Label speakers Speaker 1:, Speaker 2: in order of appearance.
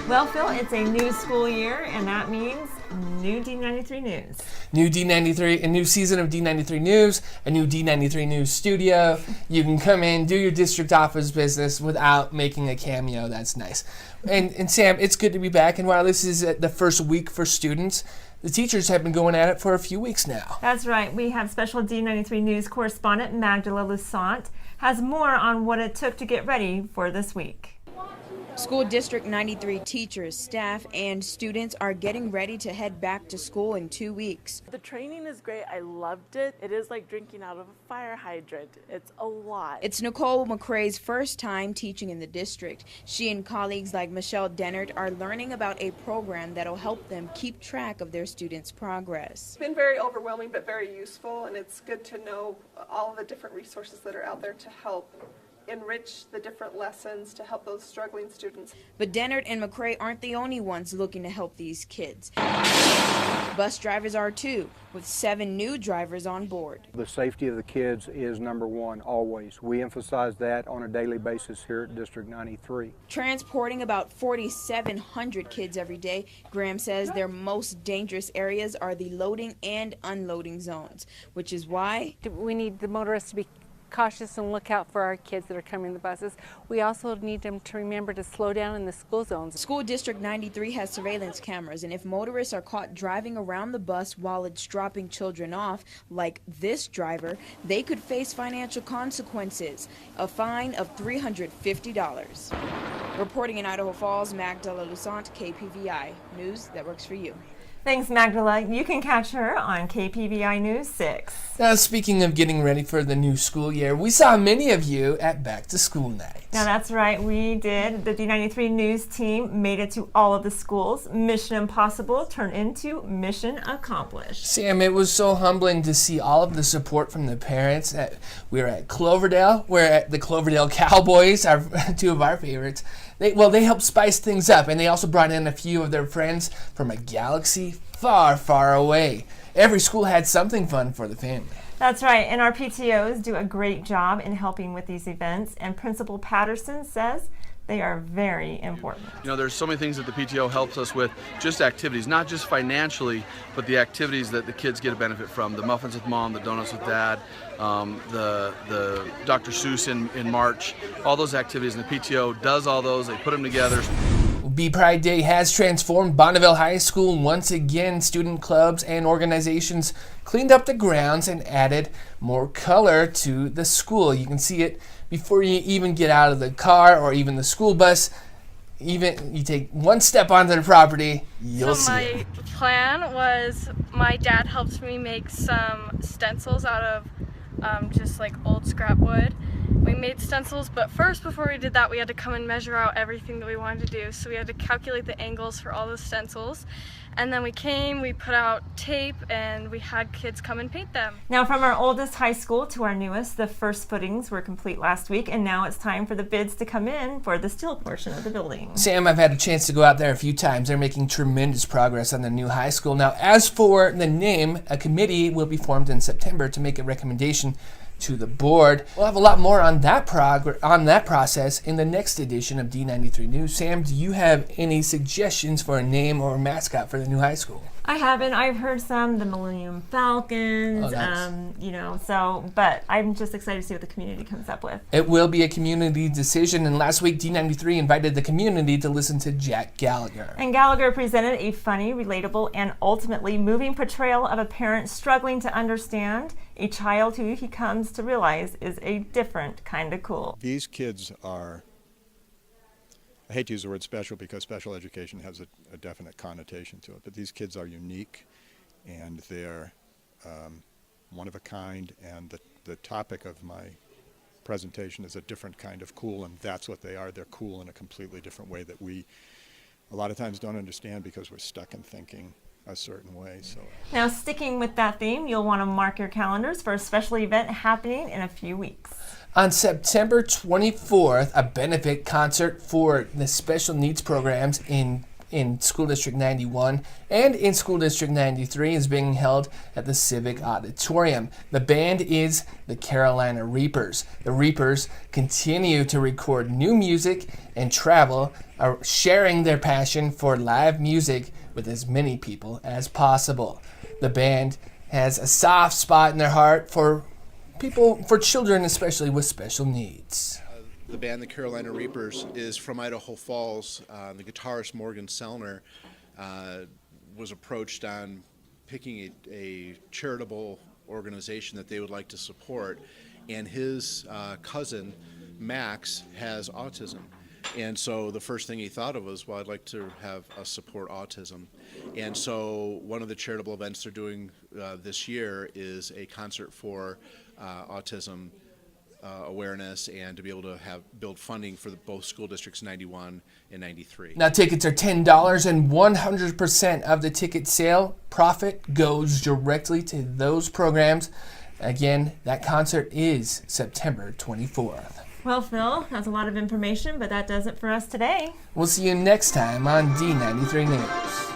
Speaker 1: Well, Phil, it's a new school year, and that means new D93 News.
Speaker 2: New D93, a new season of D93 News, a new D93 News studio. You can come in, do your district office business without making a cameo. That's nice. And Sam, it's good to be back. And while this is the first week for students, the teachers have been going at it for a few weeks now.
Speaker 1: That's right. We have special D93 News correspondent Magdala Lusant has more on what it took to get ready for this week.
Speaker 3: School District 93 teachers, staff, and students are getting ready to head back to school in 2 weeks.
Speaker 4: The training is great. I loved it. It is like drinking out of a fire hydrant. It's a lot.
Speaker 3: It's Nicole McCrae's first time teaching in the district. She and colleagues like Michelle Dennert are learning about a program that'll help them keep track of their students' progress.
Speaker 5: It's been very overwhelming but very useful, and it's good to know all of the different resources that are out there to help enrich the different lessons to help those struggling students.
Speaker 3: But Dennert and McCrae aren't the only ones looking to help these kids. Bus drivers are too, with 7 new drivers on board.
Speaker 6: The safety of the kids is number one, always. We emphasize that on a daily basis here at District 93.
Speaker 3: Transporting about 4,700 kids every day, Graham says their most dangerous areas are the loading and unloading zones, which is why
Speaker 7: we need the motorists to be cautious and look out for our kids that are coming in the buses. We also need them to remember to slow down in the school zones.
Speaker 3: School District 93 has surveillance cameras, and if motorists are caught driving around the bus while it's dropping children off, like this driver, they could face financial consequences, a fine of $350. Reporting in Idaho Falls, Magdala Lusant, KPVI News that works for you.
Speaker 1: Thanks, Magdala. You can catch her on KPVI News 6.
Speaker 2: Now, speaking of getting ready for the new school year, we saw many of you at Back to School Night.
Speaker 1: Now, that's right. We did. The D93 News team made it to all of the schools. Mission impossible turned into mission accomplished.
Speaker 2: Sam, it was so humbling to see all of the support from the parents. We were at Cloverdale. We're at the Cloverdale Cowboys, two of our favorites. They helped spice things up, and they also brought in a few of their friends from a galaxy far, far away. Every school had something fun for the family.
Speaker 1: That's right, and our PTOs do a great job in helping with these events, and Principal Patterson says they are very important.
Speaker 8: You know, there's so many things that the PTO helps us with, just activities, not just financially, but the activities that the kids get a benefit from. The muffins with mom, the donuts with dad, the Dr. Seuss in March, all those activities, and the PTO does all those, they put them together.
Speaker 2: Be Pride Day has transformed Bonneville High School once again. Student clubs and organizations cleaned up the grounds and added more color to the school. You can see it before you even get out of the car or even the school bus. Even you take one step onto the property, you'll see it.
Speaker 9: My plan was my dad helped me make some stencils out of just like old scrap wood. We made stencils, but first, before we did that, we had to come and measure out everything that we wanted to do. So we had to calculate the angles for all the stencils. And then we put out tape, and we had kids come and paint them.
Speaker 1: Now, from our oldest high school to our newest, the first footings were complete last week, and now it's time for the bids to come in for the steel portion of the building.
Speaker 2: Sam, I've had a chance to go out there a few times. They're making tremendous progress on the new high school. Now, as for the name, a committee will be formed in September to make a recommendation to the board. We'll have a lot more on that process in the next edition of D93 News. Sam, do you have any suggestions for a name or a mascot for the new high school?
Speaker 1: I haven't. I've heard some, the Millennium Falcons, but I'm just excited to see what the community comes up with.
Speaker 2: It will be a community decision, and last week D93 invited the community to listen to Jack Gallagher.
Speaker 1: And Gallagher presented a funny, relatable, and ultimately moving portrayal of a parent struggling to understand a child who he comes to realize is a different kind of cool.
Speaker 10: These kids are, I hate to use the word special because special education has a definite connotation to it, but these kids are unique and they're one of a kind, and the topic of my presentation is a different kind of cool, and that's what they are. They're cool in a completely different way that we a lot of times don't understand because we're stuck in thinking a certain way. So
Speaker 1: now, sticking with that theme, you'll want to mark your calendars for a special event happening in a few weeks.
Speaker 2: On September 24th, a benefit concert for the special needs programs in in School District 91 and in School District 93 is being held at the Civic Auditorium. The band is the Carolina Reapers. The Reapers continue to record new music and travel, sharing their passion for live music with as many people as possible. The band has a soft spot in their heart for children, especially with special needs.
Speaker 11: The band, the Carolina Reapers, is from Idaho Falls. The guitarist Morgan Sellner was approached on picking a charitable organization that they would like to support, and his cousin Max has autism. And so the first thing he thought of was, well, I'd like to have us support autism. And so one of the charitable events they're doing this year is a concert for autism awareness, and to be able to build funding for both school districts 91 and 93.
Speaker 2: Now tickets are $10, and 100% of the ticket sale profit goes directly to those programs. Again, that concert is September 24th.
Speaker 1: Well, Phil, that's a lot of information, but that does it for us today.
Speaker 2: We'll see you next time on D93 News.